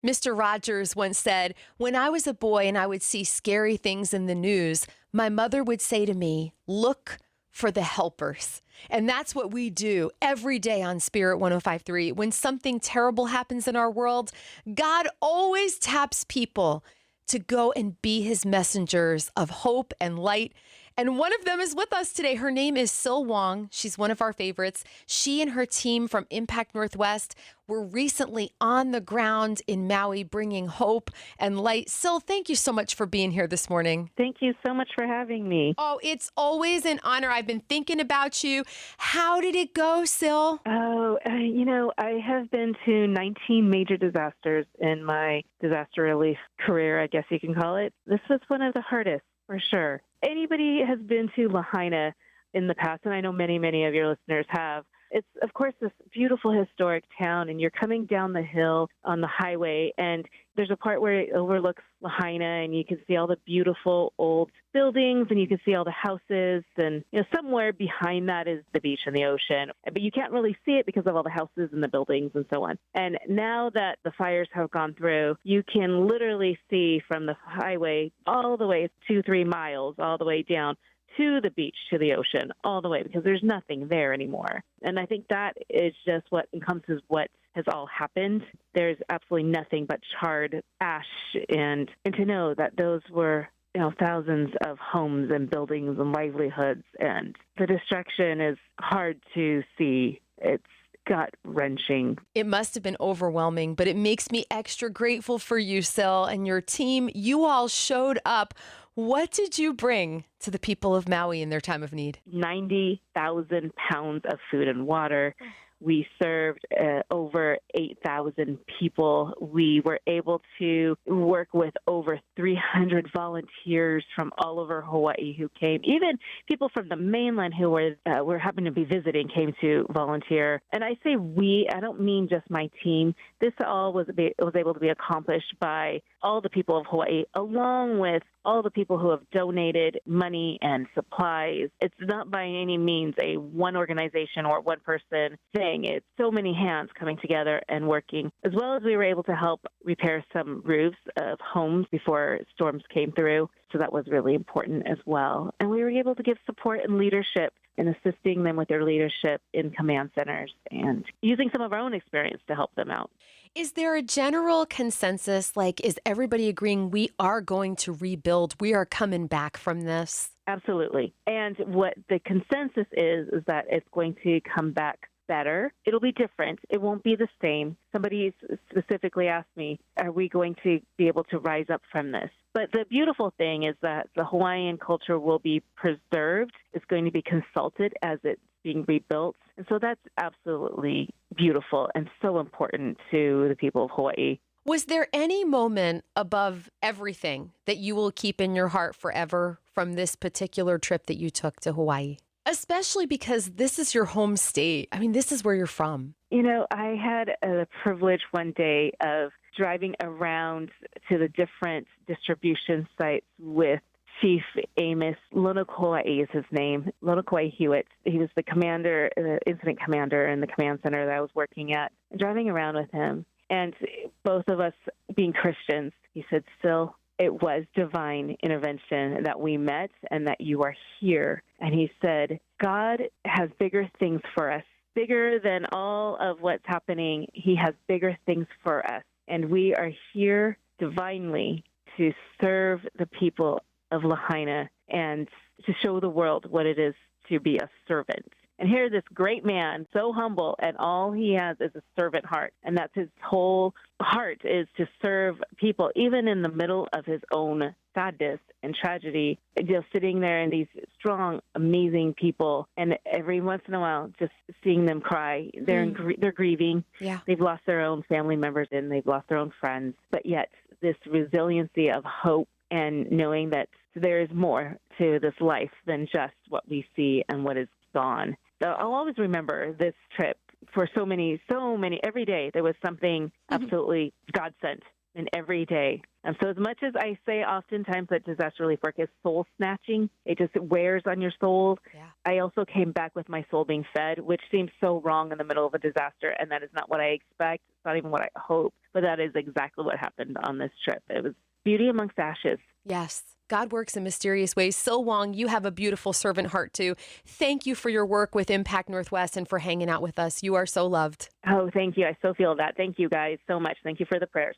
Mr. Rogers once said, "When I was a boy and I would see scary things in the news, my mother would say to me, 'Look for the helpers.'" And that's what we do every day on Spirit 105.3. When something terrible happens in our world, God always taps people to go and be his messengers of hope and light. And one of them is with us today. Her name is Sil Wong. She's one of our favorites. She and her team from Impact Northwest were recently on the ground in Maui bringing hope and light. Sil, thank you so much for being here this morning. Thank you so much for having me. Oh, it's always an honor. I've been thinking about you. How did it go, Sil? I have been to 19 major disasters in my disaster relief career, I guess you can call it. This was one of the hardest, for sure. Anybody has been to Lahaina in the past, and I know many, many of your listeners have. It's, of course, this beautiful historic town, and you're coming down the hill on the highway, and there's a part where it overlooks Lahaina, and you can see all the beautiful old buildings, and you can see all the houses, and somewhere behind that is the beach and the ocean. But you can't really see it because of all the houses and the buildings and so on. And now that the fires have gone through, you can literally see from the highway all the way 2-3 miles, all the way down to the beach, to the ocean, all the way, because there's nothing there anymore. And I think that is just what encompasses what has all happened. There's absolutely nothing but charred ash, and to know that those were thousands of homes and buildings and livelihoods, and the destruction is hard to see. It's gut-wrenching. It must have been overwhelming, but it makes me extra grateful for you, Sil, and your team. You all showed up. What did you bring to the people of Maui in their time of need? 90,000 pounds of food and water. We served over 8,000 people. We were able to work with over 300 volunteers from all over Hawaii who came. Even people from the mainland who were happened to be visiting came to volunteer. And I say we, I don't mean just my team. This all was able to be accomplished by all the people of Hawaii, along with all the people who have donated money and supplies. It's not by any means a one organization or one person thing. It's so many hands coming together and working, as well as we were able to help repair some roofs of homes before storms came through. So that was really important as well. And we were able to give support and leadership and assisting them with their leadership in command centers and using some of our own experience to help them out. Is there a general consensus? Is everybody agreeing we are going to rebuild? We are coming back from this? Absolutely. And what the consensus is that it's going to come back better. It'll be different. It won't be the same. Somebody specifically asked me, are we going to be able to rise up from this? But the beautiful thing is that the Hawaiian culture will be preserved. It's going to be consulted as it's being rebuilt. And so that's absolutely beautiful and so important to the people of Hawaii. Was there any moment above everything that you will keep in your heart forever from this particular trip that you took to Hawaii? Especially because this is your home state. I mean, this is where you're from. I had the privilege one day of driving around to the different distribution sites with Chief Amos Lonoko'ai is his name, Lonoko'ai Hewitt. He was the commander, the incident commander in the command center that I was working at, and driving around with him. And both of us being Christians, he said, "Sil, it was divine intervention that we met and that you are here." And he said, God has bigger things for us, bigger than all of what's happening. He has bigger things for us. And we are here divinely to serve the people of Lahaina and to show the world what it is to be a servant. And here, this great man, so humble, and all he has is a servant heart. And that's his whole heart, is to serve people, even in the middle of his own sadness and tragedy, just sitting there and these strong, amazing people. And every once in a while, just seeing them cry. They're grieving. Yeah. They've lost their own family members and they've lost their own friends. But yet, this resiliency of hope and knowing that there is more to this life than just what we see and what is gone. So I'll always remember this trip for so many, every day there was something absolutely God sent in every day. And so as much as I say oftentimes that disaster relief work is soul snatching, it just wears on your soul. Yeah. I also came back with my soul being fed, which seems so wrong in the middle of a disaster. And that is not what I expect. It's not even what I hope. but that is exactly what happened on this trip. It was beauty amongst ashes. Yes. God works in mysterious ways. Sil Wong, you have a beautiful servant heart too. Thank you for your work with Impact Northwest and for hanging out with us. You are so loved. Oh, thank you. I so feel that. Thank you guys so much. Thank you for the prayers.